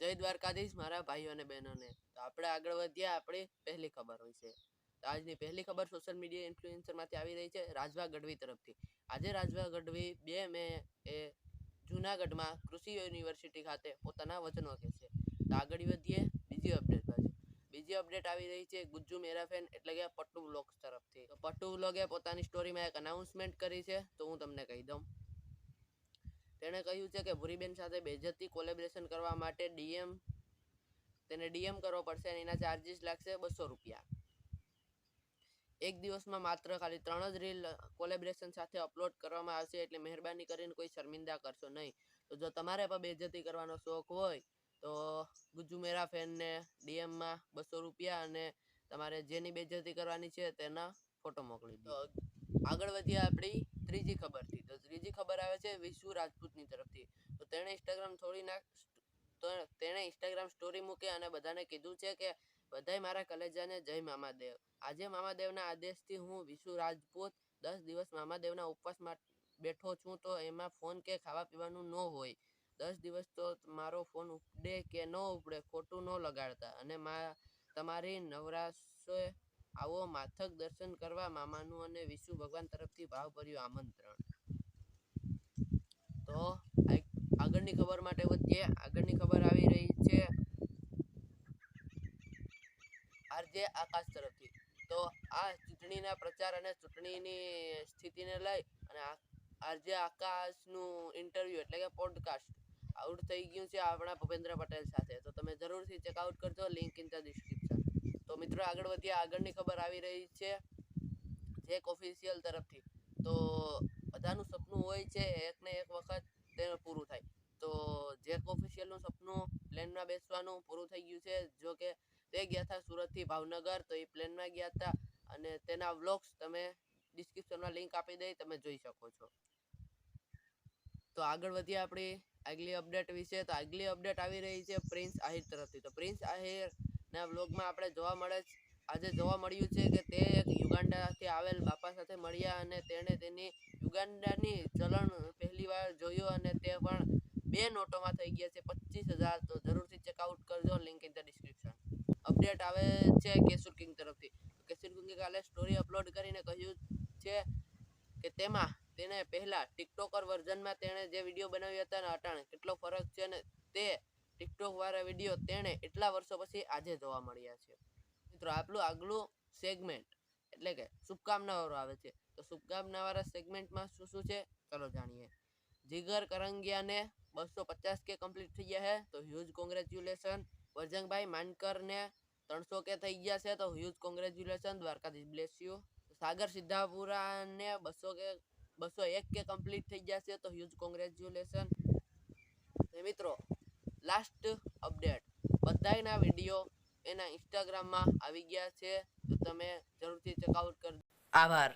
જય દ્વારકાધીશ મારા ભાઈઓ અને બહેનોને. તો આપણે આગળ વધ્યા આપણી પહેલી ખબર હોય છે. તો આજની પહેલી ખબર સોશિયલ મીડિયા ઇન્ફ્લુએન્સરમાંથી આવી રહી છે રાજભા ગઢવી તરફથી. આજે રાજભા ગઢવી 2 મે એ જૂનાગઢમાં કૃષિ યુનિવર્સિટી ખાતે પોતાના વચનો કહેશે. તો આગળ વધીએ બીજી અપડેટ બાજુ. બીજી અપડેટ આવી રહી છે ગુજ્જુ મેરાફેન એટલે કે પટ્ટુ વ્લોગ્સ તરફથી. તો પટ્ટુ વ્લોગે પોતાની સ્ટોરીમાં એક અનાઉન્સમેન્ટ કરી છે, તો હું તમને કહી દઉં. તેણે કહ્યું છે કે ભૂરીબેન સાથે બેઇજ્જતી કોલેબોરેશન કરવા માટે તેને ડીએમ કરવો પડશે અને એના ચાર્જીસ લાગશે 200 રૂપિયા. એક દિવસમાં માત્ર ખાલી 3 જ રીલ કોલેબોરેશન સાથે અપલોડ કરવામાં આવશે, એટલે મહેરબાની કરીને કોઈ શર્મિંદા કરશો નહીં. તો જો તમારે પણ બેઇજ્જતી કરવાનો શોખ હોય તો ગુજ્જુ મેરા ફેનને ડીએમમાં 200 રૂપિયા અને તમારે જેની બેઇજ્જતી કરવાની છે તેના ફોટો મોકલી દો. આગળ વધ્યા આપણી ત્રીજી ખબરથી. તો ત્રીજી ખબર આવે છે વિશુ રાજપૂતની તરફથી. તો તેણે ઇન્સ્ટાગ્રામ સ્ટોરી મૂકી અને બધાને કીધું છે કે બધાય મારા કલેજાને જય મામાદેવ. આજે મામાદેવના આદેશથી હું વિશુ રાજપૂત 10 દિવસ મામાદેવના ઉપવાસમાં બેઠો છું, તો એમાં ફોન કે ખાવા પીવાનું ન હોય. 10 દિવસ તો મારો ફોન ઉપડે કે ન ઉપડે ખોટું ન લગાડતા, અને તમારી નવરાશે આવો માથક દર્શન કરવા મામાનું અને વિશુ ભગવાન તરફથી ભાવભર્યું આમંત્રણ. તો આગળની ખબર માટે વધીએ. આગળની ખબર આવી રહી છે આરજે આકાશ તરફથી. તો આ ચૂંટણીના પ્રચાર અને ચૂંટણીની સ્થિતિને લઈ અને આરજે આકાશનું ઇન્ટરવ્યુ એટલે કે પોડકાસ્ટ આઉટ થઈ ગયું છે આપણા ભૂપેન્દ્ર પટેલ સાથે. તો તમે જરૂરથી ચેકઆઉટ કરજો, લિંક ઇન ધ ડિસ્ક્રિપ્શન. તો મિત્રો આગળ વધ્યા. આગળની ખબર આવી રહી છે જેક ઓફિશિયલ તરફથી. તો બધાનું સપનું હોય છે એક ને એક વખત તેનું પૂરું થાય. તો જેક ઓફિશિયલનું સપનું પ્લેનમાં બેસવાનું પૂરું થઈ ગયું છે. જો કે તે ગયા હતા સુરતથી ભાવનગર, તો એ પ્લેનમાં ગયા હતા અને તેના વ્લોગ્સ તમે ડિસ્ક્રિપ્શનમાં લિંક આપી દઈ, તમે જોઈ શકો છો. તો આગળ વધીએ આપણી આગલી અપડેટ વિશે. તો આગલી અપડેટ આવી રહી છે પ્રિન્સ આહિર તરફથી. તો પ્રિન્સ આહિરના વ્લોગમાં આપણે આજે જોવા મળ્યું છે કે તે એક યુગાન્ડાથી આવેલ બાપા સાથે મળ્યા અને તેણે તેની યુગાન્ડાની ચલણ પહેલી વાર જોયું અને તે પણ 2 નોટોમાં થઈ ગયા છે 25,000. તો જરૂરથી ચેકઆઉટ કરજો, link in the description. Update આવે છે કેસુર કિંગ તરફથી. કેસુર કિંગે કાલે સ્ટોરી અપલોડ કરીને કહ્યું છે કે તેમાં તેને પહેલા ટિકટોકર વર્ઝનમાં તેણે જે વિડીયો બનાવ્યા હતા અને અટાણે કેટલો ફરક છે, અને તે ટિકટોક વાળા વિડીયો તેણે એટલા વર્ષો પછી આજે જોવા મળ્યા છે. મિત્રો આપણું આગલું સેગમેન્ટ એટલે કે શુભકામનાવાળો આવે છે. તો શુભકામનાવાળા સેગમેન્ટમાં શું શું છે ચલો જાણીએ. જીગર કરંગિયાને 250K કમ્પ્લીટ થઈ ગયા છે, તો હ્યુજ કોંગ્રેચ્યુલેશન. વરજંગભાઈ માનકરને 300K થઈ ગયા છે, તો huge congratulation. Dwarkadhish bless you. Sagar સિદ્ધાપુરાને 201K કમ્પ્લીટ થઈ ગયા છે, તો હ્યુજ કોંગ્રેચ્યુલેશન. મિત્રો લાસ્ટ અપડેટ, બધાયના વિડીયો એના ઇન્સ્ટાગ્રામમાં આવી ગયા છે, તો તમે જરૂરથી ચેકઆઉટ કરજો. આભાર.